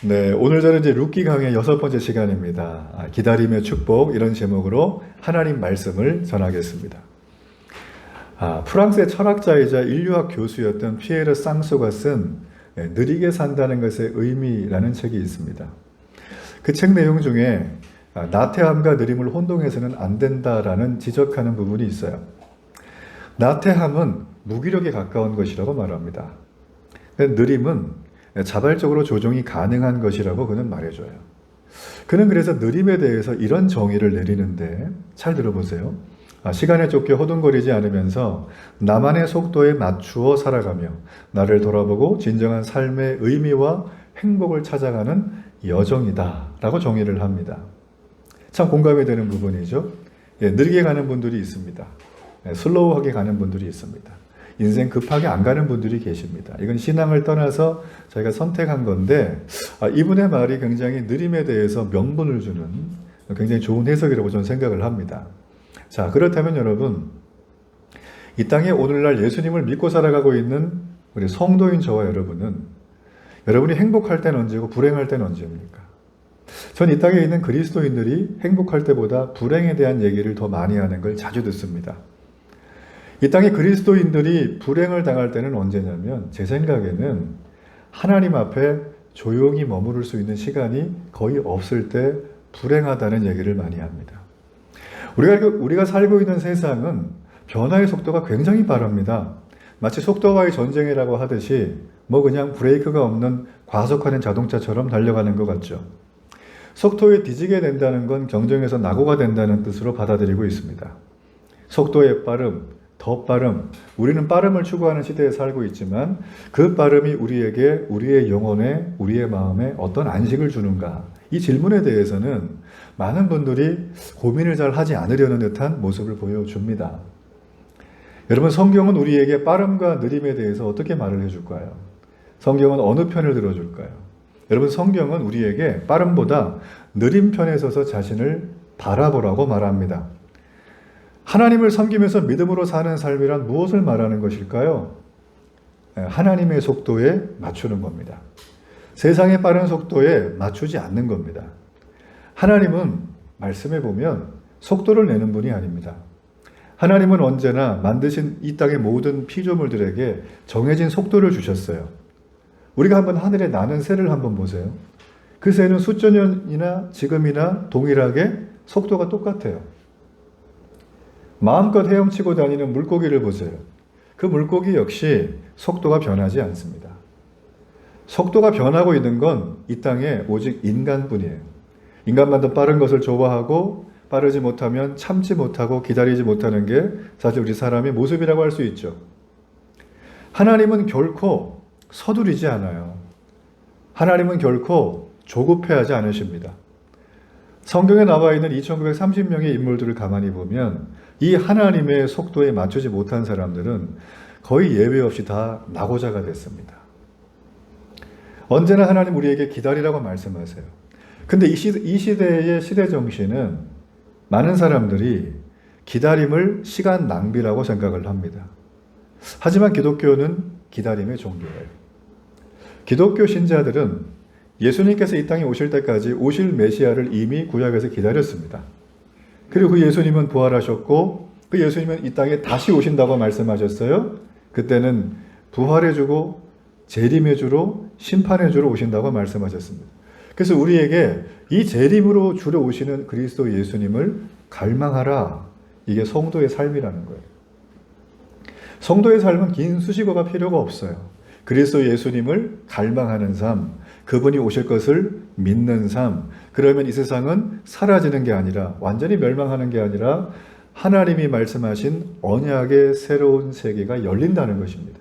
네, 오늘 저는 이제 룻기 강의 6번째 시간입니다. 기다림의 축복 이런 제목으로 하나님 말씀을 전하겠습니다. 프랑스의 철학자이자 인류학 교수였던 피에르 쌍소가 쓴 느리게 산다는 것의 의미라는 책이 있습니다. 그 책 내용 중에 나태함과 느림을 혼동해서는 안 된다라는 지적하는 부분이 있어요. 나태함은 무기력에 가까운 것이라고 말합니다. 느림은 자발적으로 조정이 가능한 것이라고 그는 말해줘요. 그는 그래서 느림에 대해서 이런 정의를 내리는데 잘 들어보세요. 시간에 쫓겨 호둥거리지 않으면서 나만의 속도에 맞추어 살아가며 나를 돌아보고 진정한 삶의 의미와 행복을 찾아가는 여정이다 라고 정의를 합니다. 참 공감이 되는 부분이죠. 느리게 가는 분들이 있습니다. 슬로우하게 가는 분들이 있습니다. 인생 급하게 안 가는 분들이 계십니다. 이건 신앙을 떠나서 저희가 선택한 건데 이분의 말이 굉장히 느림에 대해서 명분을 주는 굉장히 좋은 해석이라고 저는 생각을 합니다. 자, 그렇다면 여러분, 이 땅에 오늘날 예수님을 믿고 살아가고 있는 우리 성도인 저와 여러분이 행복할 때는 언제고 불행할 때는 언제입니까? 전 이 땅에 있는 그리스도인들이 행복할 때보다 불행에 대한 얘기를 더 많이 하는 걸 자주 듣습니다. 이 땅의 그리스도인들이 불행을 당할 때는 언제냐면 제 생각에는 하나님 앞에 조용히 머무를 수 있는 시간이 거의 없을 때 불행하다는 얘기를 많이 합니다. 우리가 살고 있는 세상은 변화의 속도가 굉장히 빠릅니다. 마치 속도와의 전쟁이라고 하듯이 그냥 브레이크가 없는 과속하는 자동차처럼 달려가는 것 같죠. 속도에 뒤지게 된다는 건 경쟁에서 낙오가 된다는 뜻으로 받아들이고 있습니다. 속도의 빠름, 더 빠름, 우리는 빠름을 추구하는 시대에 살고 있지만 그 빠름이 우리에게 우리의 영혼에 우리의 마음에 어떤 안식을 주는가, 이 질문에 대해서는 많은 분들이 고민을 잘 하지 않으려는 듯한 모습을 보여줍니다. 여러분, 성경은 우리에게 빠름과 느림에 대해서 어떻게 말을 해줄까요? 성경은 어느 편을 들어줄까요? 여러분, 성경은 우리에게 빠름보다 느림 편에 서서 자신을 바라보라고 말합니다. 하나님을 섬기면서 믿음으로 사는 삶이란 무엇을 말하는 것일까요? 하나님의 속도에 맞추는 겁니다. 세상의 빠른 속도에 맞추지 않는 겁니다. 하나님은 말씀해 보면 속도를 내는 분이 아닙니다. 하나님은 언제나 만드신 이 땅의 모든 피조물들에게 정해진 속도를 주셨어요. 우리가 한번 하늘에 나는 새를 한번 보세요. 그 새는 수천 년이나 지금이나 동일하게 속도가 똑같아요. 마음껏 헤엄치고 다니는 물고기를 보세요. 그 물고기 역시 속도가 변하지 않습니다. 속도가 변하고 있는 건 이 땅에 오직 인간뿐이에요. 인간만 더 빠른 것을 좋아하고 빠르지 못하면 참지 못하고 기다리지 못하는 게 사실 우리 사람의 모습이라고 할 수 있죠. 하나님은 결코 서두르지 않아요. 하나님은 결코 조급해하지 않으십니다. 성경에 나와 있는 2930명의 인물들을 가만히 보면 이 하나님의 속도에 맞추지 못한 사람들은 거의 예외 없이 다 낙오자가 됐습니다. 언제나 하나님 우리에게 기다리라고 말씀하세요. 근데 이 시대의 시대 정신은 많은 사람들이 기다림을 시간 낭비라고 생각을 합니다. 하지만 기독교는 기다림의 종교예요. 기독교 신자들은 예수님께서 이 땅에 오실 때까지 오실 메시아를 이미 구약에서 기다렸습니다. 그리고 그 예수님은 부활하셨고 그 예수님은 이 땅에 다시 오신다고 말씀하셨어요. 그때는 부활해주고 재림해주러 심판해주러 오신다고 말씀하셨습니다. 그래서 우리에게 이 재림으로 주러 오시는 그리스도 예수님을 갈망하라. 이게 성도의 삶이라는 거예요. 성도의 삶은 긴 수식어가 필요가 없어요. 그리스도 예수님을 갈망하는 삶, 그분이 오실 것을 믿는 삶, 그러면 이 세상은 사라지는 게 아니라 완전히 멸망하는 게 아니라 하나님이 말씀하신 언약의 새로운 세계가 열린다는 것입니다.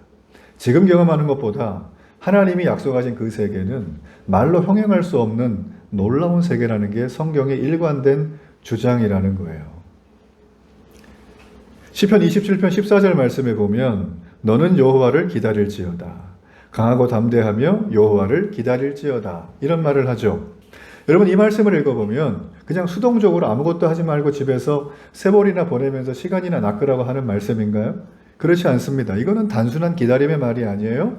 지금 경험하는 것보다 하나님이 약속하신 그 세계는 말로 형용할 수 없는 놀라운 세계라는 게 성경의 일관된 주장이라는 거예요. 시편 27편 14절 말씀에 보면 너는 여호와를 기다릴지어다. 강하고 담대하며 여호와를 기다릴지어다. 이런 말을 하죠. 여러분, 이 말씀을 읽어보면 그냥 수동적으로 아무것도 하지 말고 집에서 세월이나 보내면서 시간이나 낚으라고 하는 말씀인가요? 그렇지 않습니다. 이거는 단순한 기다림의 말이 아니에요.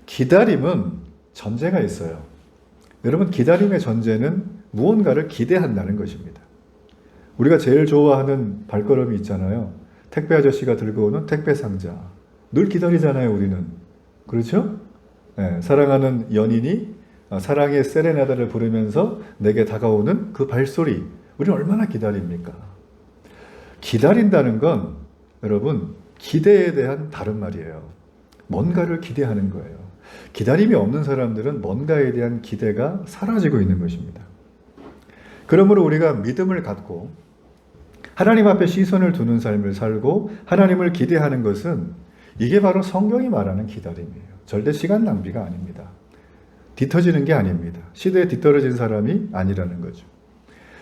기다림은 전제가 있어요. 여러분, 기다림의 전제는 무언가를 기대한다는 것입니다. 우리가 제일 좋아하는 발걸음이 있잖아요. 택배 아저씨가 들고 오는 택배 상자. 늘 기다리잖아요, 우리는. 그렇죠? 네, 사랑하는 연인이 사랑의 세레나다를 부르면서 내게 다가오는 그 발소리. 우리는 얼마나 기다립니까? 기다린다는 건 여러분, 기대에 대한 다른 말이에요. 뭔가를 기대하는 거예요. 기다림이 없는 사람들은 뭔가에 대한 기대가 사라지고 있는 것입니다. 그러므로 우리가 믿음을 갖고 하나님 앞에 시선을 두는 삶을 살고 하나님을 기대하는 것은 이게 바로 성경이 말하는 기다림이에요. 절대 시간 낭비가 아닙니다. 뒤처지는 게 아닙니다. 시대에 뒤떨어진 사람이 아니라는 거죠.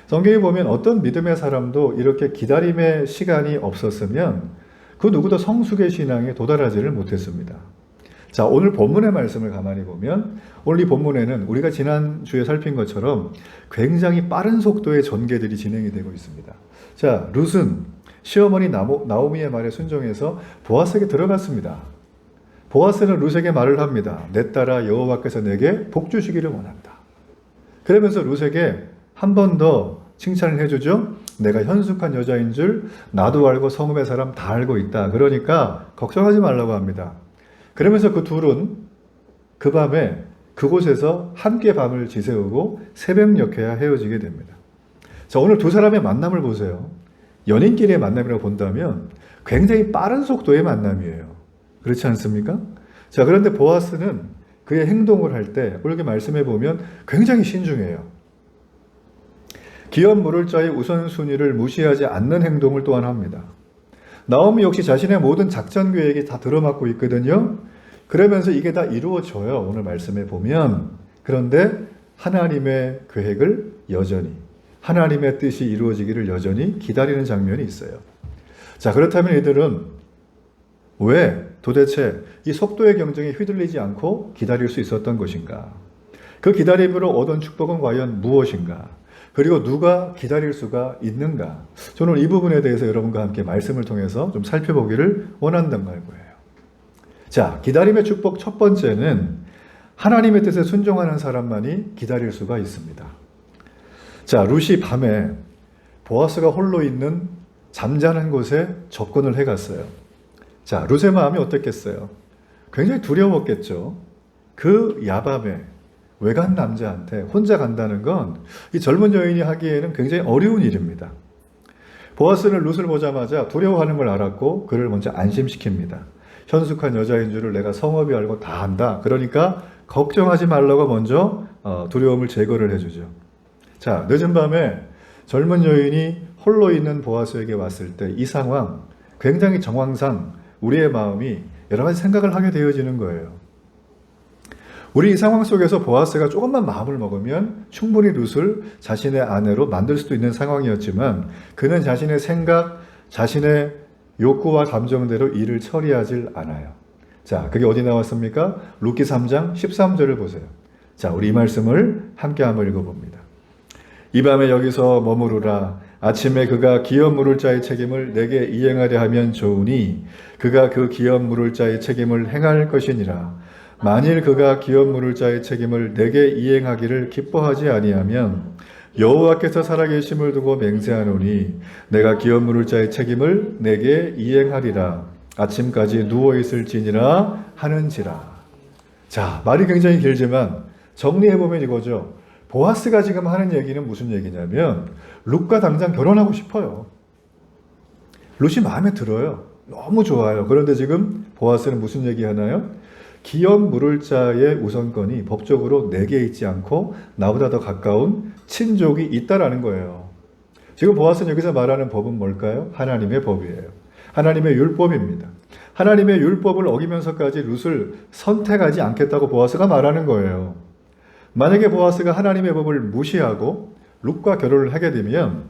성경에 보면 어떤 믿음의 사람도 이렇게 기다림의 시간이 없었으면 그 누구도 성숙의 신앙에 도달하지를 못했습니다. 자, 오늘 본문의 말씀을 가만히 보면 오늘 이 본문에는 우리가 지난주에 살핀 것처럼 굉장히 빠른 속도의 전개들이 진행이 되고 있습니다. 자, 룻은 시어머니 나오미의 말에 순종해서 보아스에게 들어갔습니다. 보아스는 룻에게 말을 합니다. 내 딸아, 여호와께서 내게 복 주시기를 원한다. 그러면서 룻에게 한 번 더 칭찬을 해주죠. 내가 현숙한 여자인 줄 나도 알고 성읍의 사람 다 알고 있다. 그러니까 걱정하지 말라고 합니다. 그러면서 그 둘은 그 밤에 그곳에서 함께 밤을 지새우고 새벽녘에야 헤어지게 됩니다. 자, 오늘 두 사람의 만남을 보세요. 연인끼리의 만남이라고 본다면 굉장히 빠른 속도의 만남이에요. 그렇지 않습니까? 자, 그런데 보아스는 그의 행동을 할 때 이렇게 말씀해 보면 굉장히 신중해요. 기업 물을 자의 우선순위를 무시하지 않는 행동을 또한 합니다. 나오미 역시 자신의 모든 작전 계획이 다 들어맞고 있거든요. 그러면서 이게 다 이루어져요. 오늘 말씀에 보면. 그런데 하나님의 계획을 여전히, 하나님의 뜻이 이루어지기를 여전히 기다리는 장면이 있어요. 자, 그렇다면 이들은 왜 도대체 이 속도의 경쟁에 휘둘리지 않고 기다릴 수 있었던 것인가? 그 기다림으로 얻은 축복은 과연 무엇인가? 그리고 누가 기다릴 수가 있는가? 저는 이 부분에 대해서 여러분과 함께 말씀을 통해서 좀 살펴보기를 원한단 말이에요. 자, 기다림의 축복 첫 번째는 하나님의 뜻에 순종하는 사람만이 기다릴 수가 있습니다. 자, 룻이 밤에 보아스가 홀로 있는 잠자는 곳에 접근을 해갔어요. 자, 룻의 마음이 어땠겠어요? 굉장히 두려웠겠죠. 그 야밤에 외간 남자한테 혼자 간다는 건 이 젊은 여인이 하기에는 굉장히 어려운 일입니다. 보아스는 룻을 보자마자 두려워하는 걸 알았고 그를 먼저 안심시킵니다. 현숙한 여자인 줄을 내가 성업이 알고 다 안다. 그러니까 걱정하지 말라고 먼저 두려움을 제거를 해주죠. 자, 늦은 밤에 젊은 여인이 홀로 있는 보아스에게 왔을 때 이 상황, 굉장히 정황상 우리의 마음이 여러 가지 생각을 하게 되어지는 거예요. 우리 이 상황 속에서 보아스가 조금만 마음을 먹으면 충분히 룻을 자신의 아내로 만들 수도 있는 상황이었지만 그는 자신의 생각, 자신의 욕구와 감정대로 일을 처리하질 않아요. 자, 그게 어디 나왔습니까? 룻기 3장 13절을 보세요. 자, 우리 이 말씀을 함께 한번 읽어봅니다. 이 밤에 여기서 머무르라. 아침에 그가 기업 물을 자의 책임을 내게 이행하려 하면 좋으니 그가 그 기업 물을 자의 책임을 행할 것이니라. 만일 그가 기업 물을 자의 책임을 내게 이행하기를 기뻐하지 아니하면 여호와께서 살아계심을 두고 맹세하노니 내가 기업 물을 자의 책임을 내게 이행하리라. 아침까지 누워있을지니라 하는지라. 자, 말이 굉장히 길지만 정리해보면 이거죠. 보아스가 지금 하는 얘기는 무슨 얘기냐면 룻과 당장 결혼하고 싶어요. 룻이 마음에 들어요. 너무 좋아요. 그런데 지금 보아스는 무슨 얘기 하나요? 기업 물을 자의 우선권이 법적으로 내게 있지 않고 나보다 더 가까운 친족이 있다라는 거예요. 지금 보아스는 여기서 말하는 법은 뭘까요? 하나님의 법이에요. 하나님의 율법입니다. 하나님의 율법을 어기면서까지 룻을 선택하지 않겠다고 보아스가 말하는 거예요. 만약에 보아스가 하나님의 법을 무시하고 룻과 결혼을 하게 되면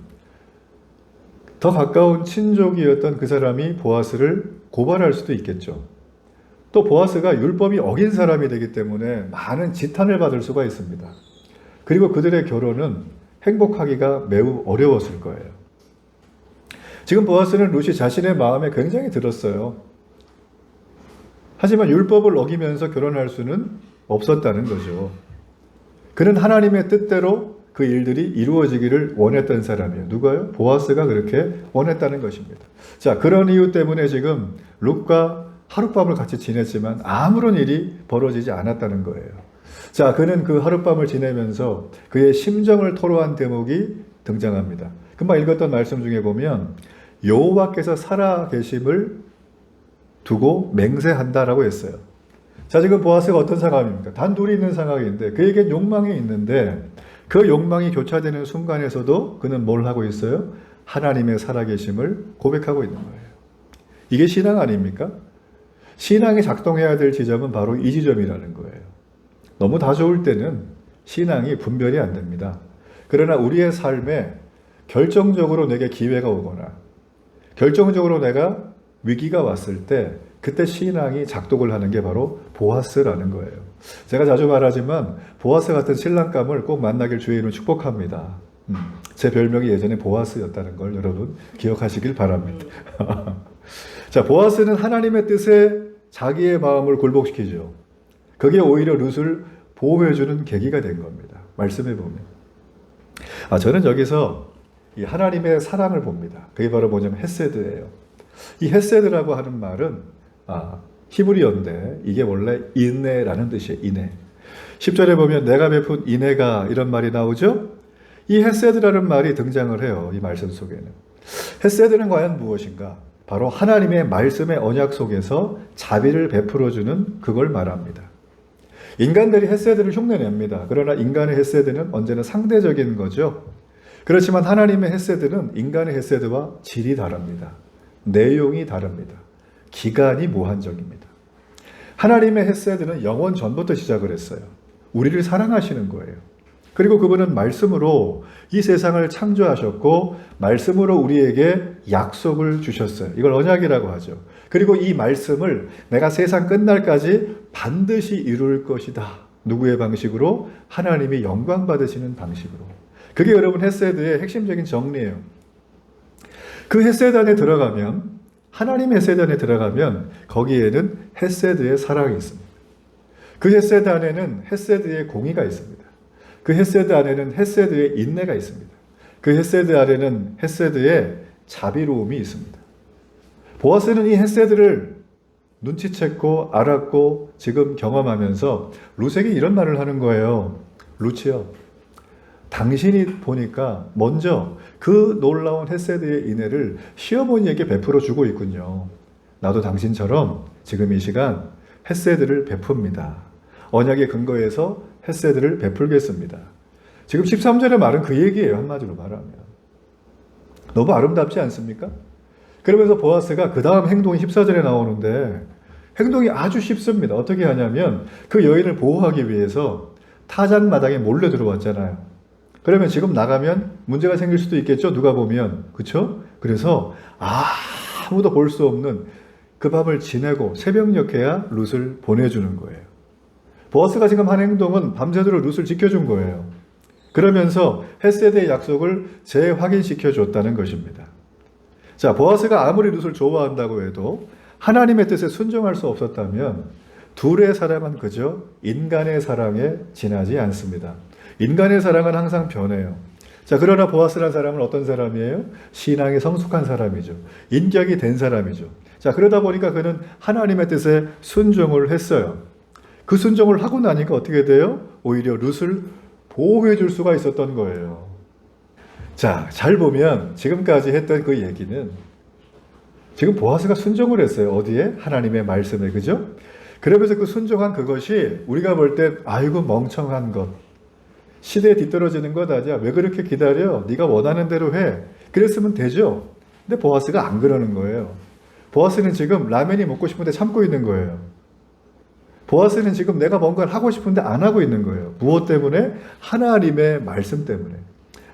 더 가까운 친족이었던 그 사람이 보아스를 고발할 수도 있겠죠. 또 보아스가 율법이 어긴 사람이 되기 때문에 많은 지탄을 받을 수가 있습니다. 그리고 그들의 결혼은 행복하기가 매우 어려웠을 거예요. 지금 보아스는 룻이 자신의 마음에 굉장히 들었어요. 하지만 율법을 어기면서 결혼할 수는 없었다는 거죠. 그는 하나님의 뜻대로 그 일들이 이루어지기를 원했던 사람이에요. 누가요? 보아스가 그렇게 원했다는 것입니다. 자, 그런 이유 때문에 지금 룻과 하룻밤을 같이 지냈지만 아무런 일이 벌어지지 않았다는 거예요. 자, 그는 그 하룻밤을 지내면서 그의 심정을 토로한 대목이 등장합니다. 금방 읽었던 말씀 중에 보면 여호와께서 살아 계심을 두고 맹세한다라고 했어요. 자, 지금 보아스가 어떤 상황입니까? 단둘이 있는 상황인데 그에겐 욕망이 있는데 그 욕망이 교차되는 순간에서도 그는 뭘 하고 있어요? 하나님의 살아계심을 고백하고 있는 거예요. 이게 신앙 아닙니까? 신앙이 작동해야 될 지점은 바로 이 지점이라는 거예요. 너무 다 좋을 때는 신앙이 분별이 안 됩니다. 그러나 우리의 삶에 결정적으로 내게 기회가 오거나 결정적으로 내가 위기가 왔을 때 그때 신앙이 작동을 하는 게 바로 보아스라는 거예요. 제가 자주 말하지만 보아스 같은 신랑감을 꼭 만나길 주의 이름으로 축복합니다. 제 별명이 예전에 보아스였다는 걸 여러분 기억하시길 바랍니다. 자, 보아스는 하나님의 뜻에 자기의 마음을 굴복시키죠. 그게 오히려 룻을 보호해주는 계기가 된 겁니다. 말씀해 보면. 저는 여기서 이 하나님의 사랑을 봅니다. 그게 바로 뭐냐면 헤세드예요. 이 헤세드라고 하는 말은 히브리어인데 이게 원래 인내라는 뜻이에요. 인내. 10절에 보면 내가 베푼 인내가 이런 말이 나오죠. 이 헤세드라는 말이 등장을 해요. 이 말씀 속에는. 헤세드는 과연 무엇인가? 바로 하나님의 말씀의 언약 속에서 자비를 베풀어주는 그걸 말합니다. 인간들이 헤세드를 흉내냅니다. 그러나 인간의 헤세드는 언제나 상대적인 거죠. 그렇지만 하나님의 헤세드는 인간의 헤세드와 질이 다릅니다. 내용이 다릅니다. 기간이 무한정입니다. 하나님의 헤세드는 영원 전부터 시작을 했어요. 우리를 사랑하시는 거예요. 그리고 그분은 말씀으로 이 세상을 창조하셨고 말씀으로 우리에게 약속을 주셨어요. 이걸 언약이라고 하죠. 그리고 이 말씀을 내가 세상 끝날까지 반드시 이룰 것이다. 누구의 방식으로? 하나님이 영광 받으시는 방식으로. 그게 여러분 헤세드의 핵심적인 정리예요. 그 헤세드 안에 들어가면 하나님의 헤세드 안에 들어가면 거기에는 헤세드의 사랑이 있습니다. 그 헤세드 안에는 헤세드의 공의가 있습니다. 그 헤세드 안에는 헤세드의 인내가 있습니다. 그 헤세드 안에는 헤세드의 자비로움이 있습니다. 보아스는 이 헤세드를 눈치챘고 알았고 지금 경험하면서 룻에게 이런 말을 하는 거예요. 룻이요, 당신이 보니까 먼저 그 놀라운 헤세드의 인애를 시어머니에게 베풀어 주고 있군요. 나도 당신처럼 지금 이 시간 헤세드를 베풉니다. 언약의 근거에서 헤세드를 베풀겠습니다. 지금 13절의 말은 그 얘기예요. 한마디로 말하면. 너무 아름답지 않습니까? 그러면서 보아스가 그 다음 행동이 14절에 나오는데 행동이 아주 쉽습니다. 어떻게 하냐면 그 여인을 보호하기 위해서 타잔마당에 몰래 들어왔잖아요. 그러면 지금 나가면 문제가 생길 수도 있겠죠. 누가 보면. 그렇죠? 그래서 아무도 볼 수 없는 그 밤을 지내고 새벽녘에야 룻을 보내주는 거예요. 보아스가 지금 한 행동은 밤새도록 룻을 지켜준 거예요. 그러면서 헤세드의 약속을 재확인시켜 줬다는 것입니다. 자, 보아스가 아무리 룻을 좋아한다고 해도 하나님의 뜻에 순종할 수 없었다면 둘의 사랑은 그저 인간의 사랑에 지나지 않습니다. 인간의 사랑은 항상 변해요. 자, 그러나 보아스라는 사람은 어떤 사람이에요? 신앙이 성숙한 사람이죠. 인격이 된 사람이죠. 자, 그러다 보니까 그는 하나님의 뜻에 순종을 했어요. 그 순종을 하고 나니까 어떻게 돼요? 오히려 룻을 보호해 줄 수가 있었던 거예요. 자, 잘 보면 지금까지 했던 그 얘기는 지금 보아스가 순종을 했어요. 어디에? 하나님의 말씀에. 그죠? 그러면서 그 순종한 그것이 우리가 볼 때 아이고 멍청한 것, 시대에 뒤떨어지는 것 아니야. 왜 그렇게 기다려? 네가 원하는 대로 해. 그랬으면 되죠. 근데 보아스가 안 그러는 거예요. 보아스는 지금 라면이 먹고 싶은데 참고 있는 거예요. 보아스는 지금 내가 뭔가를 하고 싶은데 안 하고 있는 거예요. 무엇 때문에? 하나님의 말씀 때문에.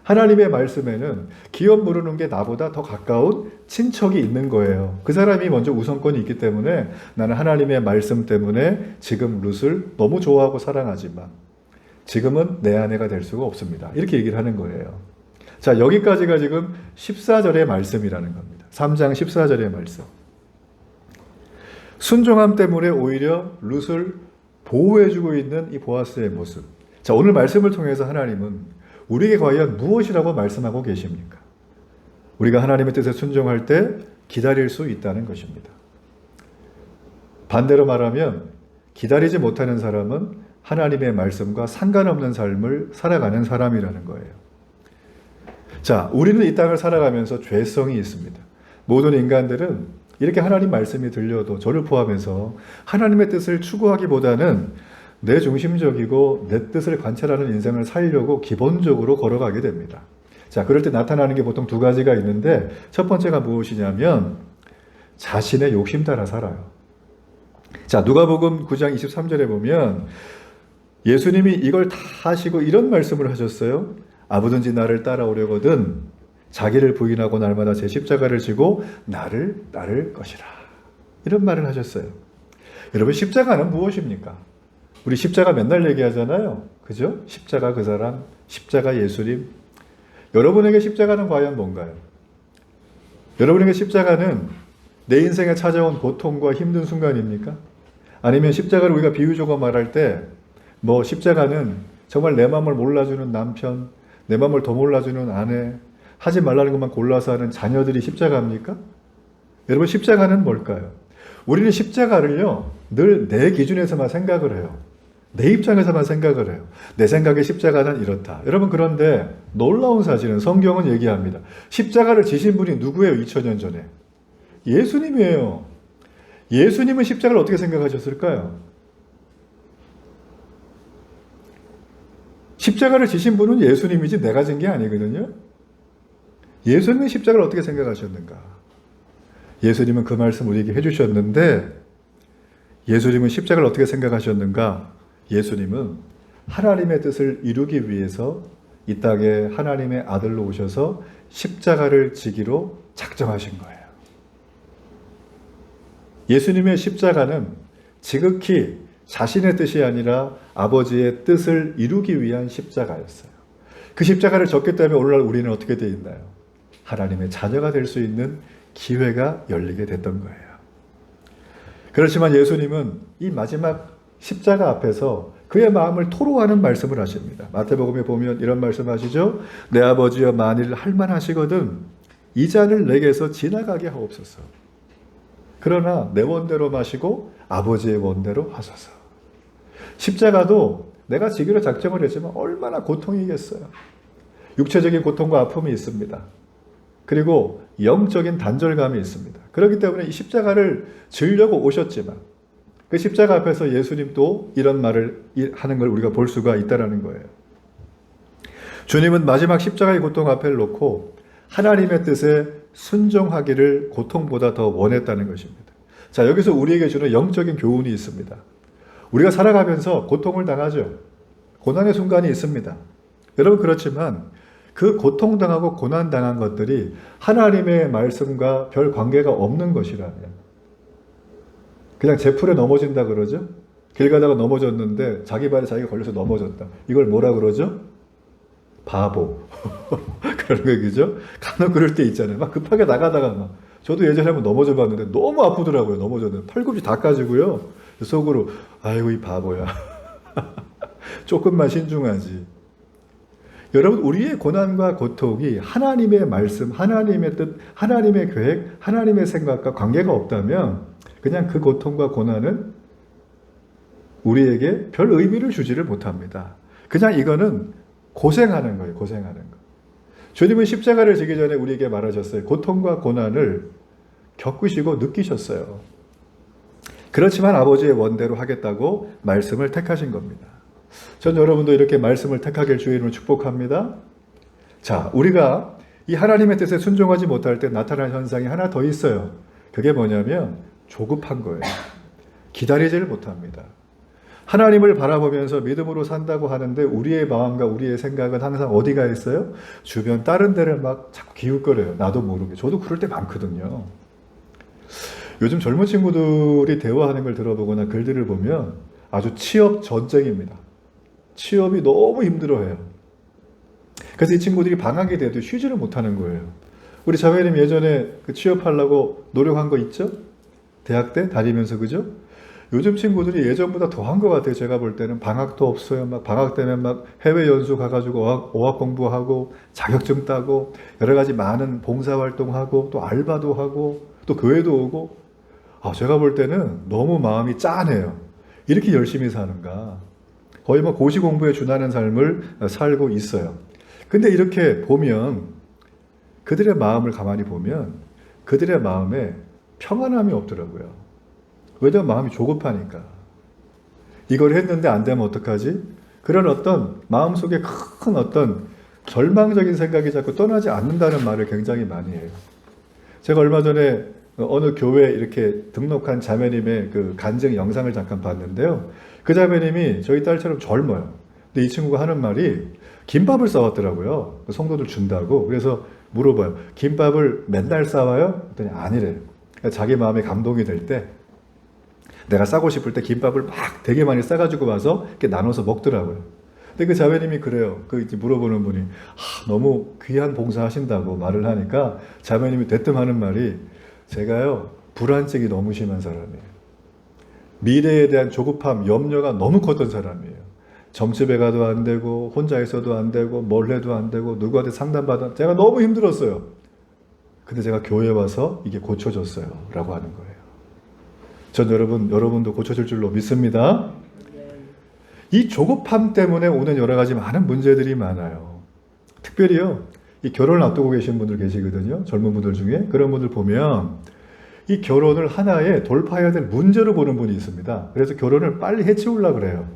하나님의 말씀에는 기업 부르는 게 나보다 더 가까운 친척이 있는 거예요. 그 사람이 먼저 우선권이 있기 때문에 나는 하나님의 말씀 때문에 지금 룻을 너무 좋아하고 사랑하지만 지금은 내 아내가 될 수가 없습니다. 이렇게 얘기를 하는 거예요. 자, 여기까지가 지금 14절의 말씀이라는 겁니다. 3장 14절의 말씀. 순종함 때문에 오히려 룻을 보호해주고 있는 이 보아스의 모습. 자, 오늘 말씀을 통해서 하나님은 우리에게 과연 무엇이라고 말씀하고 계십니까? 우리가 하나님의 뜻에 순종할 때 기다릴 수 있다는 것입니다. 반대로 말하면 기다리지 못하는 사람은 하나님의 말씀과 상관없는 삶을 살아가는 사람이라는 거예요. 자, 우리는 이 땅을 살아가면서 죄성이 있습니다. 모든 인간들은 이렇게 하나님 말씀이 들려도 저를 포함해서 하나님의 뜻을 추구하기보다는 내 중심적이고 내 뜻을 관찰하는 인생을 살려고 기본적으로 걸어가게 됩니다. 자, 그럴 때 나타나는 게 보통 두 가지가 있는데 첫 번째가 무엇이냐면 자신의 욕심 따라 살아요. 자, 누가복음 9장 23절에 보면 예수님이 이걸 다 하시고 이런 말씀을 하셨어요. 아무든지 나를 따라오려거든 자기를 부인하고 날마다 제 십자가를 지고 나를 따를 것이라. 이런 말을 하셨어요. 여러분, 십자가는 무엇입니까? 우리 십자가 맨날 얘기하잖아요. 그죠? 십자가 그 사람, 십자가 예수님. 여러분에게 십자가는 과연 뭔가요? 여러분에게 십자가는 내 인생에 찾아온 고통과 힘든 순간입니까? 아니면 십자가를 우리가 비유적으로 말할 때 뭐 십자가는 정말 내 마음을 몰라주는 남편, 내 마음을 더 몰라주는 아내, 하지 말라는 것만 골라서 하는 자녀들이 십자가입니까? 여러분, 십자가는 뭘까요? 우리는 십자가를요 늘 내 기준에서만 생각을 해요. 내 입장에서만 생각을 해요. 내 생각에 십자가는 이렇다. 여러분, 그런데 놀라운 사실은 성경은 얘기합니다. 십자가를 지신 분이 누구예요? 2000년 전에 예수님이에요. 예수님은 십자가를 어떻게 생각하셨을까요? 십자가를 지신 분은 예수님이지 내가 진 게 아니거든요. 예수님은 십자가를 어떻게 생각하셨는가? 예수님은 그 말씀 우리에게 해주셨는데 예수님은 십자가를 어떻게 생각하셨는가? 예수님은 하나님의 뜻을 이루기 위해서 이 땅에 하나님의 아들로 오셔서 십자가를 지기로 작정하신 거예요. 예수님의 십자가는 지극히 자신의 뜻이 아니라 아버지의 뜻을 이루기 위한 십자가였어요. 그 십자가를 졌기 때문에 오늘날 우리는 어떻게 되어 있나요? 하나님의 자녀가 될 수 있는 기회가 열리게 됐던 거예요. 그렇지만 예수님은 이 마지막 십자가 앞에서 그의 마음을 토로하는 말씀을 하십니다. 마태복음에 보면 이런 말씀 하시죠. 내 아버지여, 만일 할만하시거든 이 잔을 내게서 지나가게 하옵소서. 그러나 내 원대로 마시고 아버지의 원대로 하소서. 십자가도 내가 지기로 작정을 했지만 얼마나 고통이겠어요. 육체적인 고통과 아픔이 있습니다. 그리고 영적인 단절감이 있습니다. 그렇기 때문에 이 십자가를 지려고 오셨지만 그 십자가 앞에서 예수님도 이런 말을 하는 걸 우리가 볼 수가 있다는 거예요. 주님은 마지막 십자가의 고통 앞에 놓고 하나님의 뜻에 순종하기를 고통보다 더 원했다는 것입니다. 자, 여기서 우리에게 주는 영적인 교훈이 있습니다. 우리가 살아가면서 고통을 당하죠. 고난의 순간이 있습니다. 여러분, 그렇지만 그 고통당하고 고난당한 것들이 하나님의 말씀과 별 관계가 없는 것이라면 그냥 제풀에 넘어진다 그러죠. 길 가다가 넘어졌는데 자기 발에 자기가 걸려서 넘어졌다. 이걸 뭐라 그러죠? 바보. 그런 얘기죠. 간혹 그럴 때 있잖아요. 막 급하게 나가다가 막. 저도 예전에 한번 넘어져 봤는데 너무 아프더라고요. 넘어졌는데 팔꿈치 다 까지고요. 속으로 아이고 이 바보야. 조금만 신중하지. 여러분, 우리의 고난과 고통이 하나님의 말씀, 하나님의 뜻, 하나님의 계획, 하나님의 생각과 관계가 없다면 그냥 그 고통과 고난은 우리에게 별 의미를 주지를 못합니다. 그냥 이거는 고생하는 거예요. 고생하는 거. 주님은 십자가를 지기 전에 우리에게 말하셨어요. 고통과 고난을 겪으시고 느끼셨어요. 그렇지만 아버지의 원대로 하겠다고 말씀을 택하신 겁니다. 전 여러분도 이렇게 말씀을 택하길 주의 이름으로 축복합니다. 자, 우리가 이 하나님의 뜻에 순종하지 못할 때 나타나는 현상이 하나 더 있어요. 그게 뭐냐면 조급한 거예요. 기다리지를 못합니다. 하나님을 바라보면서 믿음으로 산다고 하는데 우리의 마음과 우리의 생각은 항상 어디가 있어요? 주변 다른 데를 막 자꾸 기웃거려요. 나도 모르게. 저도 그럴 때 많거든요. 요즘 젊은 친구들이 대화하는 걸 들어보거나 글들을 보면 아주 취업 전쟁입니다. 취업이 너무 힘들어해요. 그래서 이 친구들이 방학이 돼도 쉬지를 못하는 거예요. 우리 자매님 예전에 그 취업하려고 노력한 거 있죠? 대학 때 다니면서, 그죠? 요즘 친구들이 예전보다 더한 것 같아요. 제가 볼 때는 방학도 없어요. 막 방학 때면 막 해외 연수 가가지고 어학 공부하고 자격증 따고 여러 가지 많은 봉사 활동하고 또 알바도 하고 또 교회도 오고. 제가 볼 때는 너무 마음이 짠해요. 이렇게 열심히 사는가. 거의 뭐 고시 공부에 준하는 삶을 살고 있어요. 근데 이렇게 보면 그들의 마음을 가만히 보면 그들의 마음에 평안함이 없더라고요. 왜냐면 마음이 조급하니까. 이걸 했는데 안 되면 어떡하지? 그런 어떤 마음속에 큰 어떤 절망적인 생각이 자꾸 떠나지 않는다는 말을 굉장히 많이 해요. 제가 얼마 전에 어느 교회 이렇게 등록한 자매님의 그 간증 영상을 잠깐 봤는데요. 그 자매님이 저희 딸처럼 젊어요. 근데 이 친구가 하는 말이 김밥을 싸왔더라고요. 성도들 준다고. 그래서 물어봐요. 김밥을 맨날 싸와요? 그랬더니 아니래요. 자기 마음에 감동이 될 때 내가 싸고 싶을 때 김밥을 막 되게 많이 싸가지고 와서 이렇게 나눠서 먹더라고요. 근데 그 자매님이 그래요. 그 이제 물어보는 분이 너무 귀한 봉사 하신다고 말을 하니까 자매님이 대뜸 하는 말이 제가요 불안증이 너무 심한 사람이에요. 미래에 대한 조급함, 염려가 너무 컸던 사람이에요. 점집에 가도 안 되고 혼자 있어도 안 되고 뭘 해도 안 되고 누구한테 상담받아 제가 너무 힘들었어요. 근데 제가 교회에 와서 이게 고쳐졌어요 라고 하는 거예요. 전 여러분도 고쳐질 줄로 믿습니다. 이 조급함 때문에 오는 여러 가지 많은 문제들이 많아요. 특별히요, 이 결혼을 앞두고 계신 분들 계시거든요. 젊은 분들 중에. 그런 분들 보면 이 결혼을 하나의 돌파해야 될 문제로 보는 분이 있습니다. 그래서 결혼을 빨리 해치우려고 그래요.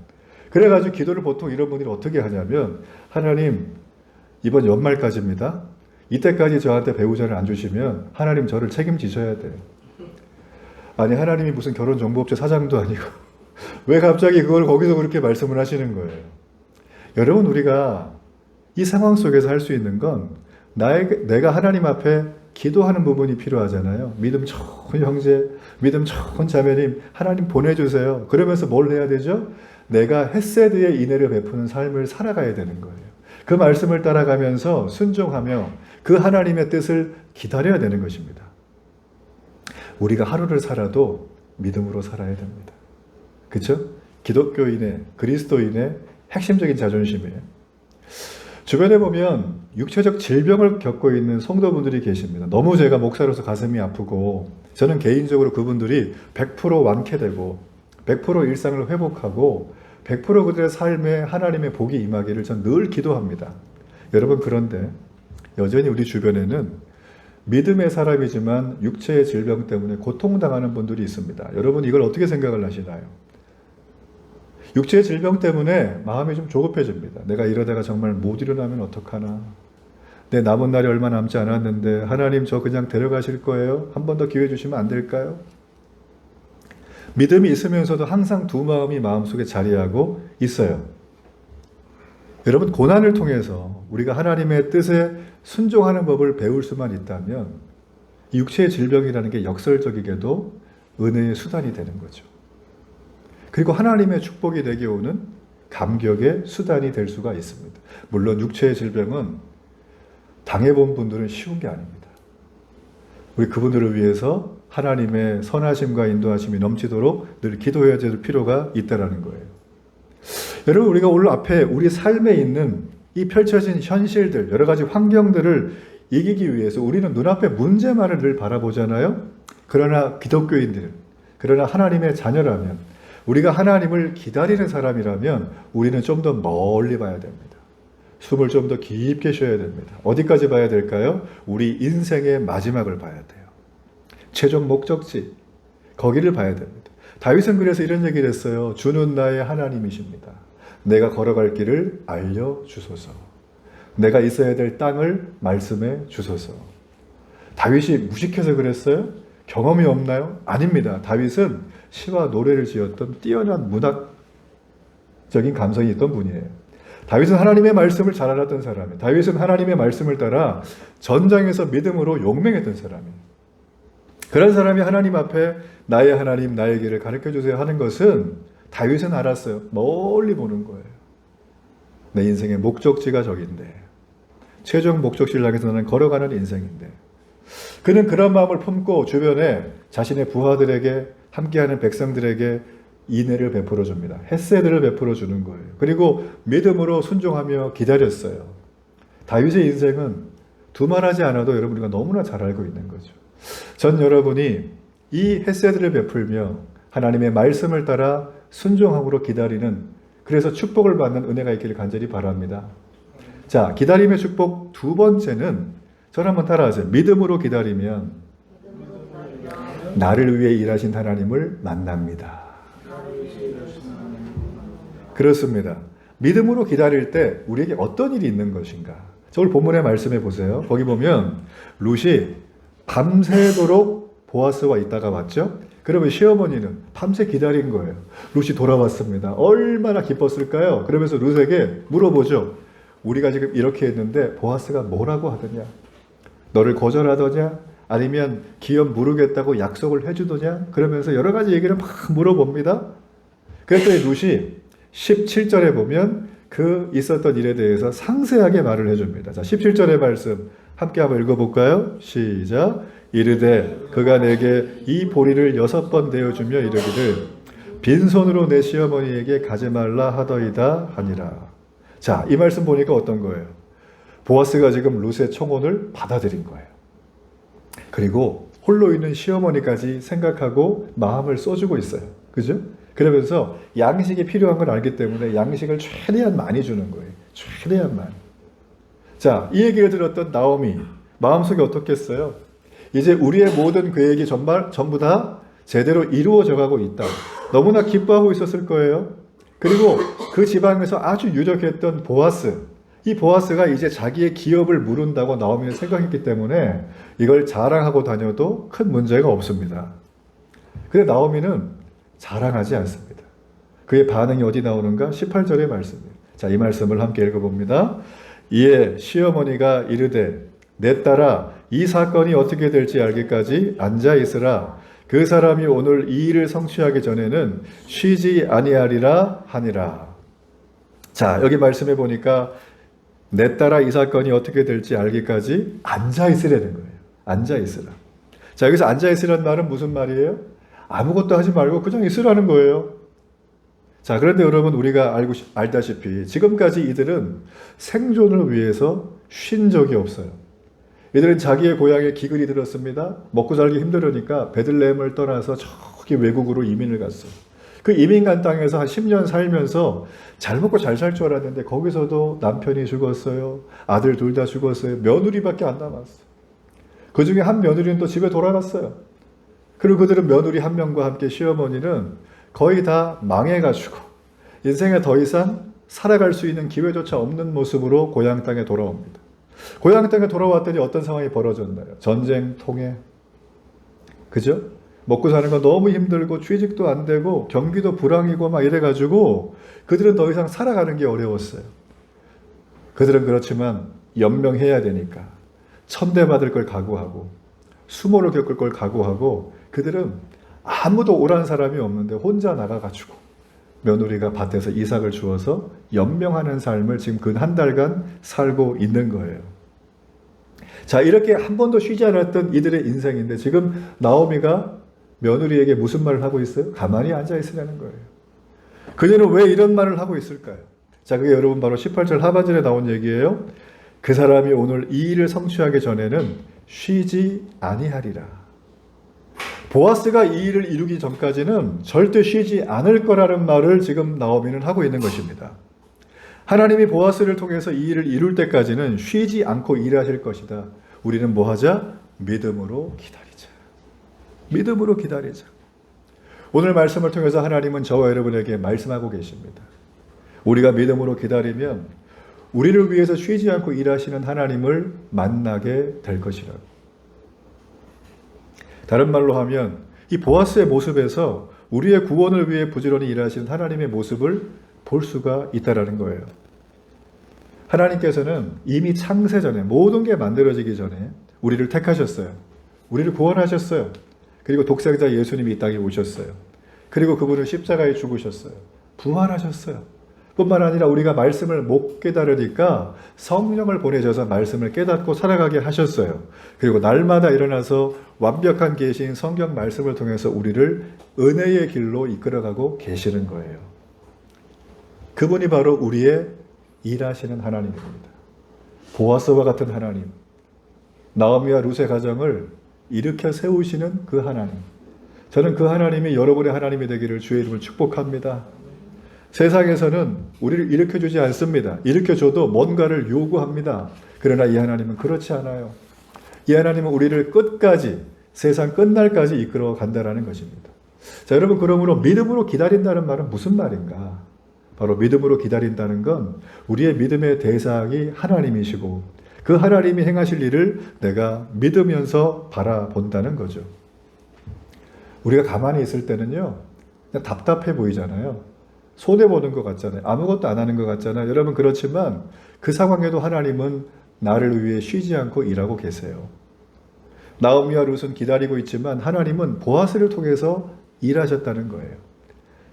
그래가지고 기도를 보통 이런 분들이 어떻게 하냐면 하나님 이번 연말까지입니다. 이때까지 저한테 배우자를 안 주시면 하나님 저를 책임지셔야 돼요. 아니 하나님이 무슨 결혼정보업체 사장도 아니고 왜 갑자기 그걸 거기서 그렇게 말씀을 하시는 거예요. 여러분 우리가 이 상황 속에서 할 수 있는 건 내가 하나님 앞에 기도하는 부분이 필요하잖아요. 믿음 좋은 형제, 믿음 좋은 자매님 하나님 보내주세요. 그러면서 뭘 해야 되죠? 내가 헤세드의 인애를 베푸는 삶을 살아가야 되는 거예요. 그 말씀을 따라가면서 순종하며 그 하나님의 뜻을 기다려야 되는 것입니다. 우리가 하루를 살아도 믿음으로 살아야 됩니다. 그렇죠? 기독교인의 그리스도인의 핵심적인 자존심이에요. 주변에 보면 육체적 질병을 겪고 있는 성도분들이 계십니다. 너무 제가 목사로서 가슴이 아프고 저는 개인적으로 그분들이 100% 완쾌되고 100% 일상을 회복하고 100% 그들의 삶에 하나님의 복이 임하기를 전 늘 기도합니다. 여러분 그런데 여전히 우리 주변에는 믿음의 사람이지만 육체의 질병 때문에 고통당하는 분들이 있습니다. 여러분 이걸 어떻게 생각을 하시나요? 육체의 질병 때문에 마음이 좀 조급해집니다. 내가 이러다가 정말 못 일어나면 어떡하나. 내 남은 날이 얼마 남지 않았는데 하나님 저 그냥 데려가실 거예요? 한 번 더 기회 주시면 안 될까요? 믿음이 있으면서도 항상 두 마음이 마음속에 자리하고 있어요. 여러분 고난을 통해서 우리가 하나님의 뜻에 순종하는 법을 배울 수만 있다면 이 육체의 질병이라는 게 역설적이게도 은혜의 수단이 되는 거죠. 그리고 하나님의 축복이 내게 오는 감격의 수단이 될 수가 있습니다. 물론 육체의 질병은 당해본 분들은 쉬운 게 아닙니다. 우리 그분들을 위해서 하나님의 선하심과 인도하심이 넘치도록 늘 기도해야 될 필요가 있다는 거예요. 여러분 우리가 오늘 앞에 우리 삶에 있는 이 펼쳐진 현실들, 여러 가지 환경들을 이기기 위해서 우리는 눈앞에 문제만을 늘 바라보잖아요. 그러나 기독교인들, 그러나 하나님의 자녀라면, 우리가 하나님을 기다리는 사람이라면 우리는 좀 더 멀리 봐야 됩니다. 숨을 좀 더 깊게 쉬어야 됩니다. 어디까지 봐야 될까요? 우리 인생의 마지막을 봐야 돼요. 최종 목적지, 거기를 봐야 됩니다. 다윗은 그래서 이런 얘기를 했어요. 주는 나의 하나님이십니다. 내가 걸어갈 길을 알려주소서. 내가 있어야 될 땅을 말씀해 주소서. 다윗이 무식해서 그랬어요? 경험이 없나요? 아닙니다. 다윗은 시와 노래를 지었던 뛰어난 문학적인 감성이 있던 분이에요. 다윗은 하나님의 말씀을 잘 알았던 사람이에요. 다윗은 하나님의 말씀을 따라 전장에서 믿음으로 용맹했던 사람이에요. 그런 사람이 하나님 앞에 나의 하나님, 나의 길을 가르쳐 주세요 하는 것은 다윗은 알았어요. 멀리 보는 거예요. 내 인생의 목적지가 저긴데, 최종 목적지를 향해서 나는 걸어가는 인생인데, 그는 그런 마음을 품고 주변에 자신의 부하들에게, 함께하는 백성들에게 인애를 베풀어 줍니다. 헤세드를 베풀어 주는 거예요. 그리고 믿음으로 순종하며 기다렸어요. 다윗의 인생은 두말하지 않아도 여러분 우리가 너무나 잘 알고 있는 거죠. 전 여러분이 이 헤세드를 베풀며 하나님의 말씀을 따라 순종함으로 기다리는, 그래서 축복을 받는 은혜가 있기를 간절히 바랍니다. 자, 기다림의 축복 두 번째는 저를 한번 따라하세요. 믿음으로 기다리면 나를 위해 일하신 하나님을 만납니다. 그렇습니다. 믿음으로 기다릴 때 우리에게 어떤 일이 있는 것인가? 저를 본문의 말씀해 보세요. 거기 보면 룻이 밤새도록 보아스와 있다가 왔죠. 그러면 시어머니는 밤새 기다린 거예요. 룻이 돌아왔습니다. 얼마나 기뻤을까요? 그러면서 룻에게 물어보죠. 우리가 지금 이렇게 했는데 보아스가 뭐라고 하더냐? 너를 거절하더냐? 아니면 기업 무르겠다고 약속을 해주더냐? 그러면서 여러 가지 얘기를 막 물어봅니다. 그랬더니 룻이 17절에 보면 그 있었던 일에 대해서 상세하게 말을 해줍니다. 자, 17절의 말씀 함께 한번 읽어볼까요? 시작. 이르되 그가 내게 이 보리를 6번 내어주며 이르기를 빈손으로 내 시어머니에게 가지 말라 하더이다 하니라. 자, 이 말씀 보니까 어떤 거예요? 보아스가 지금 룻의 청혼을 받아들인 거예요. 그리고 홀로 있는 시어머니까지 생각하고 마음을 써주고 있어요. 그죠? 그러면서 양식이 필요한 걸 알기 때문에 양식을 최대한 많이 주는 거예요. 최대한 많이. 자, 이 얘기를 들었던 나오미 마음속에 어떻겠어요? 이제 우리의 모든 계획이 전부 다 제대로 이루어져 가고 있다. 너무나 기뻐하고 있었을 거예요. 그리고 그 지방에서 아주 유력했던 보아스, 이 보아스가 이제 자기의 기업을 물은다고 나오미는 생각했기 때문에 이걸 자랑하고 다녀도 큰 문제가 없습니다. 근데 나오미는 자랑하지 않습니다. 그의 반응이 어디 나오는가? 18절의 말씀입니다. 자, 이 말씀을 함께 읽어봅니다. 이에 시어머니가 이르되 내 딸아 이 사건이 어떻게 될지 알기까지 앉아있으라. 그 사람이 오늘 이 일을 성취하기 전에는 쉬지 아니하리라 하니라. 자, 여기 말씀해 보니까 내 딸아 이 사건이 어떻게 될지 알기까지 앉아있으라는 거예요. 앉아있으라. 자, 여기서 앉아있으라는 말은 무슨 말이에요? 아무것도 하지 말고 그냥 있으라는 거예요. 자, 그런데 여러분 우리가 알다시피 지금까지 이들은 생존을 위해서 쉰 적이 없어요. 이들은 자기의 고향에 기근이 들었습니다. 먹고 살기 힘들으니까 베들레헴을 떠나서 저기 외국으로 이민을 갔어요. 그 이민 간 땅에서 한 10년 살면서 잘 먹고 잘 살 줄 알았는데 거기서도 남편이 죽었어요. 아들 둘 다 죽었어요. 며느리밖에 안 남았어요. 그 중에 한 며느리는 또 집에 돌아갔어요. 그리고 그들은 며느리 한 명과 함께 시어머니는 거의 다 망해가지고 인생에 더 이상 살아갈 수 있는 기회조차 없는 모습으로 고향 땅에 돌아옵니다. 고향 땅에 돌아왔더니 어떤 상황이 벌어졌나요? 전쟁, 통해. 그죠? 먹고 사는 건 너무 힘들고 취직도 안 되고 경기도 불황이고 막 이래가지고 그들은 더 이상 살아가는 게 어려웠어요. 그들은 그렇지만 연명해야 되니까 천대받을 걸 각오하고 수모를 겪을 걸 각오하고 그들은 아무도 오란 사람이 없는데 혼자 나가가지고 며느리가 밭에서 이삭을 주어서 연명하는 삶을 지금 근 한 달간 살고 있는 거예요. 자, 이렇게 한 번도 쉬지 않았던 이들의 인생인데 지금 나오미가 며느리에게 무슨 말을 하고 있어요? 가만히 앉아 있으라는 거예요. 그녀는 왜 이런 말을 하고 있을까요? 자, 그게 여러분 바로 18절 하반절에 나온 얘기예요. 그 사람이 오늘 이 일을 성취하기 전에는 쉬지 아니하리라. 보아스가 이 일을 이루기 전까지는 절대 쉬지 않을 거라는 말을 지금 나오미는 하고 있는 것입니다. 하나님이 보아스를 통해서 이 일을 이룰 때까지는 쉬지 않고 일하실 것이다. 우리는 뭐 하자? 믿음으로 기다리자. 믿음으로 기다리자. 오늘 말씀을 통해서 하나님은 저와 여러분에게 말씀하고 계십니다. 우리가 믿음으로 기다리면 우리를 위해서 쉬지 않고 일하시는 하나님을 만나게 될 것이라고. 다른 말로 하면 이 보아스의 모습에서 우리의 구원을 위해 부지런히 일하시는 하나님의 모습을 볼 수가 있다라는 거예요. 하나님께서는 이미 창세 전에 모든 게 만들어지기 전에 우리를 택하셨어요. 우리를 구원하셨어요. 그리고 독생자 예수님이 이 땅에 오셨어요. 그리고 그분은 십자가에 죽으셨어요. 부활하셨어요. 뿐만 아니라 우리가 말씀을 못 깨달으니까 성령을 보내셔서 말씀을 깨닫고 살아가게 하셨어요. 그리고 날마다 일어나서 완벽한 계시인 성경 말씀을 통해서 우리를 은혜의 길로 이끌어가고 계시는 거예요. 그분이 바로 우리의 일하시는 하나님입니다. 보아스와 같은 하나님, 나오미와 룻의 가정을 일으켜 세우시는 그 하나님. 저는 그 하나님이 여러분의 하나님이 되기를 주의 이름으로 축복합니다. 세상에서는 우리를 일으켜주지 않습니다. 일으켜줘도 뭔가를 요구합니다. 그러나 이 하나님은 그렇지 않아요. 이 하나님은 우리를 끝까지, 세상 끝날까지 이끌어 간다는 것입니다. 자, 여러분, 그러므로 믿음으로 기다린다는 말은 무슨 말인가? 바로 믿음으로 기다린다는 건 우리의 믿음의 대상이 하나님이시고 그 하나님이 행하실 일을 내가 믿으면서 바라본다는 거죠. 우리가 가만히 있을 때는요, 그냥 답답해 보이잖아요. 손해보는 것 같잖아요. 아무것도 안 하는 것 같잖아요. 여러분, 그렇지만 그 상황에도 하나님은 나를 위해 쉬지 않고 일하고 계세요. 나오미와 룻은 기다리고 있지만 하나님은 보아스를 통해서 일하셨다는 거예요.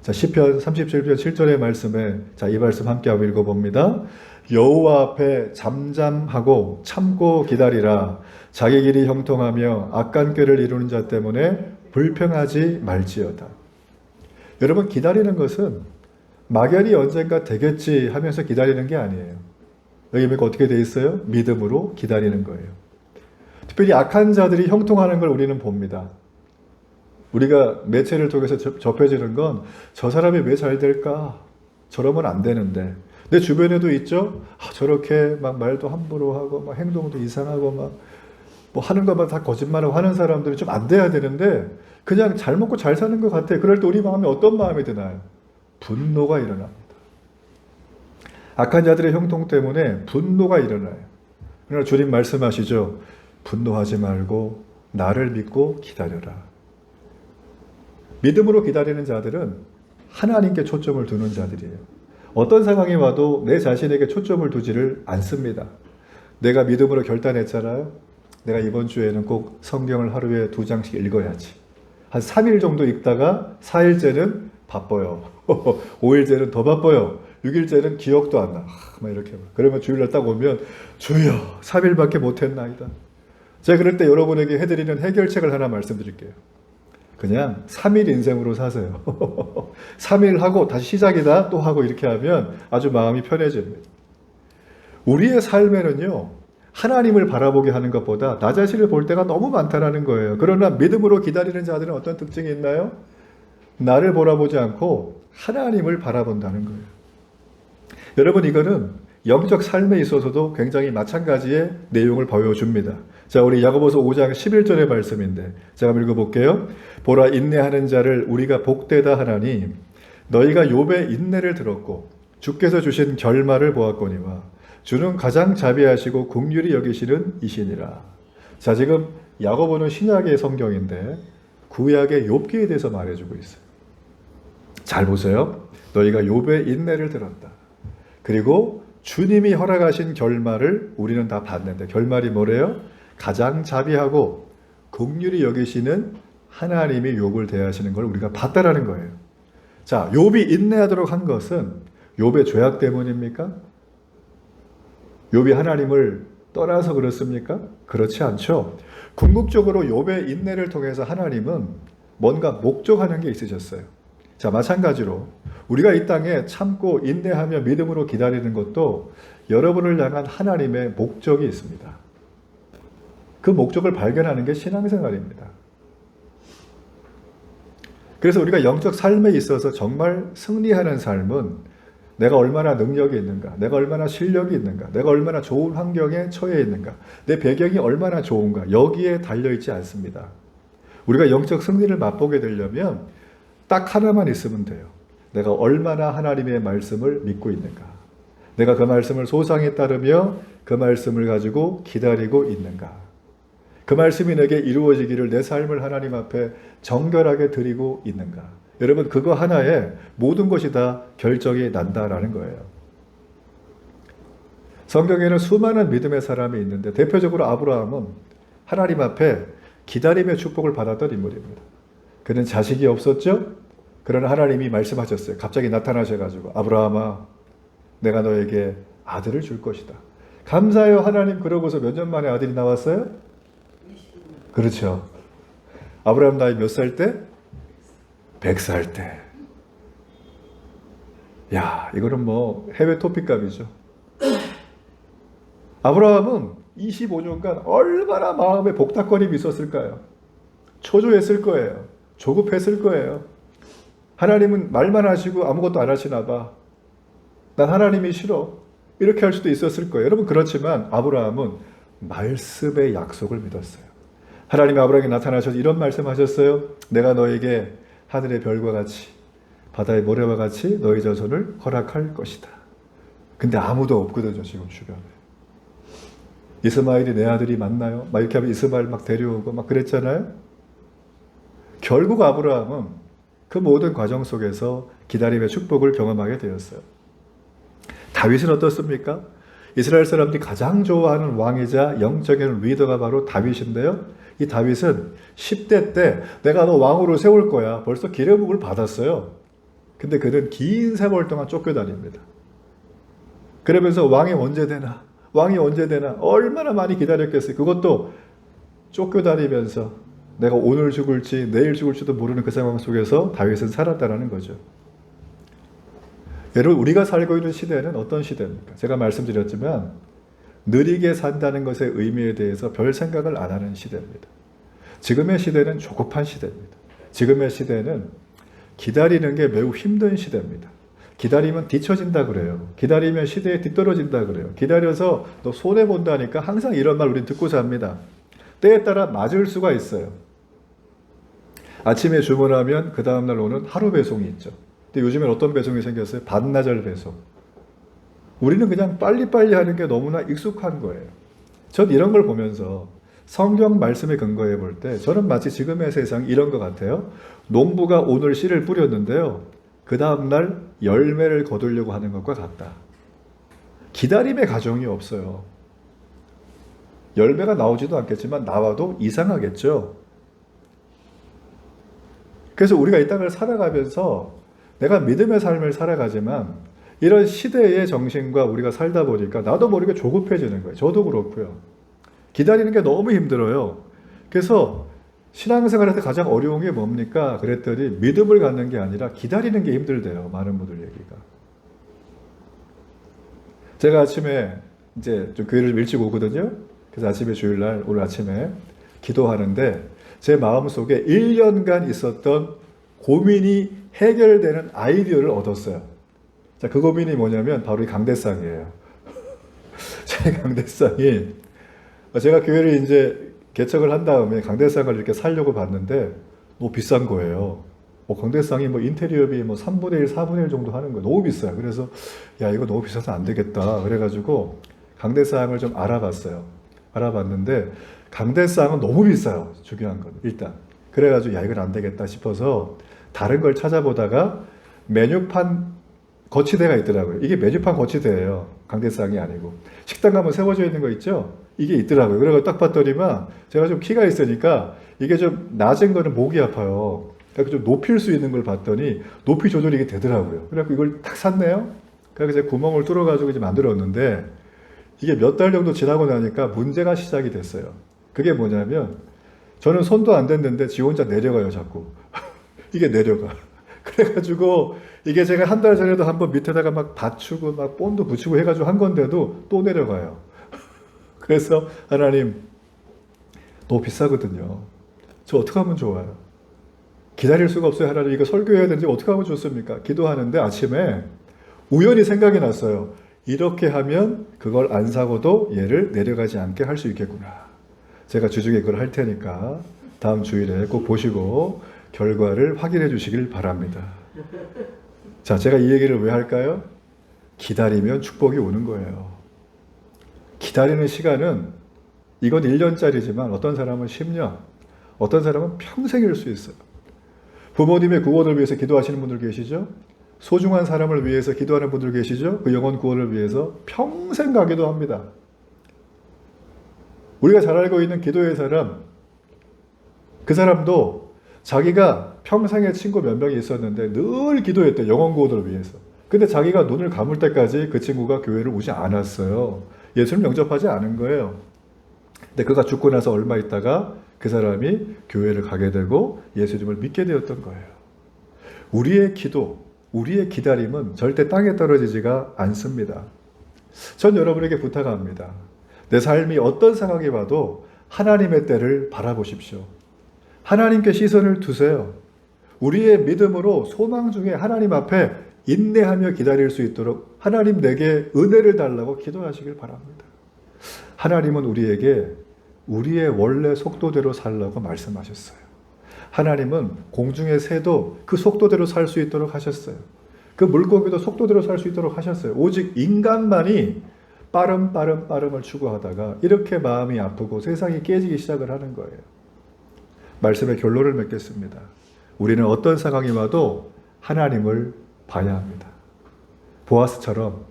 자, 시편 37편 7절의 말씀에, 자, 이 말씀 함께 한번 읽어봅니다. 여호와 앞에 잠잠하고 참고 기다리라. 자기 길이 형통하며 악한 꾀를 이루는 자 때문에 불평하지 말지어다. 여러분, 기다리는 것은 막연히 언젠가 되겠지 하면서 기다리는 게 아니에요. 여기 보니까 어떻게 돼 있어요? 믿음으로 기다리는 거예요. 특별히 악한 자들이 형통하는 걸 우리는 봅니다. 우리가 매체를 통해서 접해지는 건 저 사람이 왜 잘 될까? 저러면 안 되는데. 내 주변에도 있죠? 저렇게 막 말도 함부로 하고 막 행동도 이상하고 막 뭐 하는 것만 다 거짓말하고 하는 사람들이 좀 안 돼야 되는데 그냥 잘 먹고 잘 사는 것 같아. 그럴 때 우리 마음에 어떤 마음이 드나요? 분노가 일어납니다. 악한 자들의 형통 때문에 분노가 일어나요. 그러나 주님 말씀하시죠. 분노하지 말고 나를 믿고 기다려라. 믿음으로 기다리는 자들은 하나님께 초점을 두는 자들이에요. 어떤 상황이 와도 내 자신에게 초점을 두지를 않습니다. 내가 믿음으로 결단했잖아요. 내가 이번 주에는 꼭 성경을 하루에 2장씩 읽어야지. 한 3일 정도 읽다가 4일째는 바빠요. 5일째는 더 바빠요. 6일째는 기억도 안 나. 막 이렇게. 그러면 주일날 딱 오면 주여 3일밖에 못했나이다. 제가 그럴 때 여러분에게 해드리는 해결책을 하나 말씀드릴게요. 그냥 3일 인생으로 사세요. 3일 하고 다시 시작이다 또 하고 이렇게 하면 아주 마음이 편해집니다. 우리의 삶에는요, 하나님을 바라보게 하는 것보다 나 자신을 볼 때가 너무 많다라는 거예요. 그러나 믿음으로 기다리는 자들은 어떤 특징이 있나요? 나를 바라보지 않고 하나님을 바라본다는 거예요. 여러분, 이거는 영적 삶에 있어서도 굉장히 마찬가지의 내용을 보여줍니다. 자, 우리 야고보서 5장 11절의 말씀인데 제가 한번 읽어볼게요. 보라, 인내하는 자를 우리가 복되다 하나니 너희가 욥의 인내를 들었고 주께서 주신 결말을 보았거니와 주는 가장 자비하시고 긍휼히 여기시는 이시니라. 자, 지금 야고보는 신약의 성경인데 구약의 욥기에 대해서 말해주고 있어요. 잘 보세요. 너희가 욥의 인내를 들었다. 그리고 주님이 허락하신 결말을 우리는 다 봤는데 결말이 뭐래요? 가장 자비하고 긍휼히 여기시는 하나님이 욥을 대하시는 걸 우리가 봤다라는 거예요. 자, 욥이 인내하도록 한 것은 욥의 죄악 때문입니까? 욥이 하나님을 떠나서 그렇습니까? 그렇지 않죠. 궁극적으로 욥의 인내를 통해서 하나님은 뭔가 목적하는 게 있으셨어요. 자, 마찬가지로 우리가 이 땅에 참고 인내하며 믿음으로 기다리는 것도 여러분을 향한 하나님의 목적이 있습니다. 그 목적을 발견하는 게 신앙생활입니다. 그래서 우리가 영적 삶에 있어서 정말 승리하는 삶은 내가 얼마나 능력이 있는가, 내가 얼마나 실력이 있는가, 내가 얼마나 좋은 환경에 처해 있는가, 내 배경이 얼마나 좋은가, 여기에 달려있지 않습니다. 우리가 영적 승리를 맛보게 되려면 딱 하나만 있으면 돼요. 내가 얼마나 하나님의 말씀을 믿고 있는가, 내가 그 말씀을 소상히 따르며 그 말씀을 가지고 기다리고 있는가, 그 말씀이 내게 이루어지기를 내 삶을 하나님 앞에 정결하게 드리고 있는가. 여러분, 그거 하나에 모든 것이 다 결정이 난다라는 거예요. 성경에는 수많은 믿음의 사람이 있는데 대표적으로 아브라함은 하나님 앞에 기다림의 축복을 받았던 인물입니다. 그는 자식이 없었죠? 그러나 하나님이 말씀하셨어요. 갑자기 나타나셔가지고 아브라함아, 내가 너에게 아들을 줄 것이다. 감사해요 하나님. 그러고서 몇 년 만에 아들이 나왔어요? 그렇죠. 아브라함 나이 몇 살 때? 100살 때. 야, 이거는 뭐 해외 토픽값이죠. 아브라함은 25년간 얼마나 마음에 복닥거림이 있었을까요? 초조했을 거예요. 조급했을 거예요. 하나님은 말만 하시고 아무것도 안 하시나 봐. 난 하나님이 싫어. 이렇게 할 수도 있었을 거예요. 여러분, 그렇지만 아브라함은 말씀의 약속을 믿었어요. 하나님이 아브라함에게 나타나셔서 이런 말씀하셨어요. 내가 너에게 하늘의 별과 같이 바다의 모래와 같이 너희 자손을 허락할 것이다. 근데 아무도 없거든요, 지금 주변에. 이스마엘이 내 아들이 맞나요? 막 이렇게 하면 이스마엘 막 데려오고 막 그랬잖아요. 결국 아브라함은 그 모든 과정 속에서 기다림의 축복을 경험하게 되었어요. 다윗은 어떻습니까? 이스라엘 사람들이 가장 좋아하는 왕이자 영적인 리더가 바로 다윗인데요. 이 다윗은 10대 때 내가 너 왕으로 세울 거야. 벌써 기름부음을 받았어요. 근데 그는 긴 세월 동안 쫓겨다닙니다. 그러면서 왕이 언제 되나? 왕이 언제 되나? 얼마나 많이 기다렸겠어요. 그것도 쫓겨다니면서 내가 오늘 죽을지 내일 죽을지도 모르는 그 상황 속에서 다윗은 살았다는 거죠. 여러분, 우리가 살고 있는 시대는 어떤 시대입니까? 제가 말씀드렸지만 느리게 산다는 것의 의미에 대해서 별 생각을 안 하는 시대입니다. 지금의 시대는 조급한 시대입니다. 지금의 시대는 기다리는 게 매우 힘든 시대입니다. 기다리면 뒤처진다 그래요. 기다리면 시대에 뒤떨어진다 그래요. 기다려서 너 손해본다니까 항상 이런 말 우린 듣고 삽니다. 때에 따라 맞을 수가 있어요. 아침에 주문하면 그 다음날 오는 하루 배송이 있죠. 근데 요즘엔 어떤 배송이 생겼어요? 반나절 배송. 우리는 그냥 빨리빨리 하는 게 너무나 익숙한 거예요. 전 이런 걸 보면서 성경 말씀에 근거해 볼 때 저는 마치 지금의 세상이 이런 것 같아요. 농부가 오늘 씨를 뿌렸는데요. 그 다음날 열매를 거두려고 하는 것과 같다. 기다림의 과정이 없어요. 열매가 나오지도 않겠지만 나와도 이상하겠죠. 그래서 우리가 이 땅을 살아가면서 내가 믿음의 삶을 살아가지만 이런 시대의 정신과 우리가 살다 보니까 나도 모르게 조급해지는 거예요. 저도 그렇고요. 기다리는 게 너무 힘들어요. 그래서 신앙생활에서 가장 어려운 게 뭡니까? 그랬더니 믿음을 갖는 게 아니라 기다리는 게 힘들대요. 많은 분들 얘기가. 제가 아침에 이제 좀 교회를 좀 일찍 오거든요. 그래서 아침에 주일날 오늘 아침에 기도하는데 제 마음속에 1년간 있었던 고민이 해결되는 아이디어를 얻었어요. 자, 그 고민이 뭐냐면 바로 이 강대상이에요. 제 강대상이 제가 교회를 이제 개척을 한 다음에 강대상을 이렇게 살려고 봤는데 너무 비싼 거예요. 강대상이 인테리어비 3분의 1, 4분의 1 정도 하는 거예요. 너무 비싸요. 그래서 야, 이거 너무 비싸서 안 되겠다. 그래가지고 강대상을 좀 알아봤어요. 알아봤는데 강대상은 너무 비싸요. 중요한 건 일단. 그래가지고 야, 이건 안 되겠다 싶어서 다른 걸 찾아보다가 메뉴판 거치대가 있더라고요. 이게 메뉴판 거치대예요. 강대상이 아니고. 식당 가면 세워져 있는 거 있죠? 이게 있더라고요. 그래서 딱 봤더니만 제가 좀 키가 있으니까 이게 좀 낮은 거는 목이 아파요. 그래서 좀 높일 수 있는 걸 봤더니 높이 조절이 이게 되더라고요. 그래서 이걸 딱 샀네요. 그래서 제가 구멍을 뚫어가지고 이제 만들었는데 이게 몇 달 정도 지나고 나니까 문제가 시작이 됐어요. 그게 뭐냐면 저는 손도 안 댔는데 지 혼자 내려가요, 자꾸. 이게 내려가. 그래가지고 이게 제가 한 달 전에도 한번 밑에다가 막 받치고 막 본드 붙이고 해가지고 한 건데도 또 내려가요. 그래서 하나님 너무 비싸거든요. 저 어떻게 하면 좋아요? 기다릴 수가 없어요. 하나님 이거 설교해야 되는지 어떻게 하면 좋습니까? 기도하는데 아침에 우연히 생각이 났어요. 이렇게 하면 그걸 안 사고도 얘를 내려가지 않게 할 수 있겠구나. 제가 주중에 그걸 할 테니까 다음 주일에 꼭 보시고 결과를 확인해 주시길 바랍니다. 자, 제가 이 얘기를 왜 할까요? 기다리면 축복이 오는 거예요. 기다리는 시간은 이건 1년짜리지만 어떤 사람은 10년, 어떤 사람은 평생일 수 있어요. 부모님의 구원을 위해서 기도하시는 분들 계시죠? 소중한 사람을 위해서 기도하는 분들 계시죠? 그 영혼 구원을 위해서 평생 가기도 합니다. 우리가 잘 알고 있는 기도의 사람, 그 사람도 자기가 평생의 친구 몇 명이 있었는데 늘 기도했대. 영혼 구원을 위해서. 근데 자기가 눈을 감을 때까지 그 친구가 교회를 오지 않았어요. 예수를 영접하지 않은 거예요. 근데 그가 죽고 나서 얼마 있다가 그 사람이 교회를 가게 되고 예수님을 믿게 되었던 거예요. 우리의 기도, 우리의 기다림은 절대 땅에 떨어지지가 않습니다. 전 여러분에게 부탁합니다. 내 삶이 어떤 상황이 와도 하나님의 때를 바라보십시오. 하나님께 시선을 두세요. 우리의 믿음으로 소망 중에 하나님 앞에 인내하며 기다릴 수 있도록 하나님 내게 은혜를 달라고 기도하시길 바랍니다. 하나님은 우리에게 우리의 원래 속도대로 살라고 말씀하셨어요. 하나님은 공중의 새도 그 속도대로 살 수 있도록 하셨어요. 그 물고기도 속도대로 살 수 있도록 하셨어요. 오직 인간만이 빠름을 추구하다가 이렇게 마음이 아프고 세상이 깨지기 시작을 하는 거예요. 말씀의 결론을 맺겠습니다. 우리는 어떤 상황이 와도 하나님을 봐야 합니다. 보아스처럼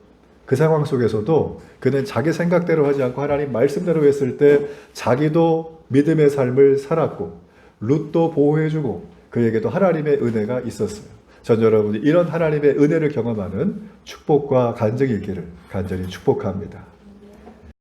그 상황 속에서도 그는 자기 생각대로 하지 않고 하나님 말씀대로 했을 때 자기도 믿음의 삶을 살았고 룻도 보호해주고 그에게도 하나님의 은혜가 있었어요. 전 여러분이 이런 하나님의 은혜를 경험하는 축복과 간증이 있기를 간절히 축복합니다.